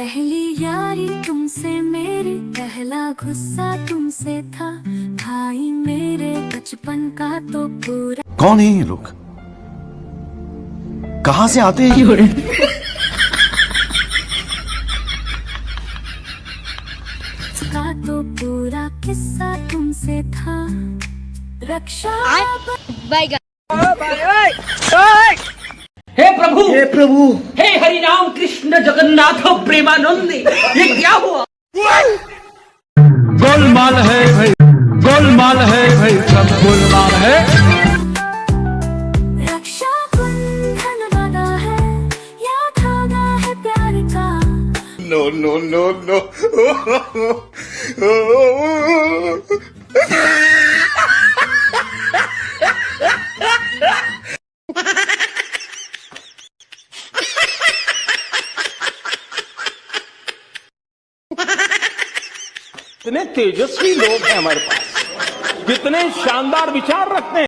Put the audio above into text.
पहली यारी तुमसे मेरी, पहला गुस्सा तुमसे था भाई मेरे, बचपन का तो पूरा। कौन है ये लोग, कहां से आते हैं? का तो पूरा किस्सा तुमसे था, रक्षा हे प्रभु, हे प्रभु, हे हरिनाम कृष्ण जगन्नाथ प्रेमानंद, ये क्या हुआ? गोलमाल है भाई, गोलमाल है भाई, सब गोलमाल है। रक्षा बंधन वादा है या धागा है प्यार का? No no no no. कितने तेजस्वी लोग हैं हमारे पास, कितने शानदार विचार रखते हैं।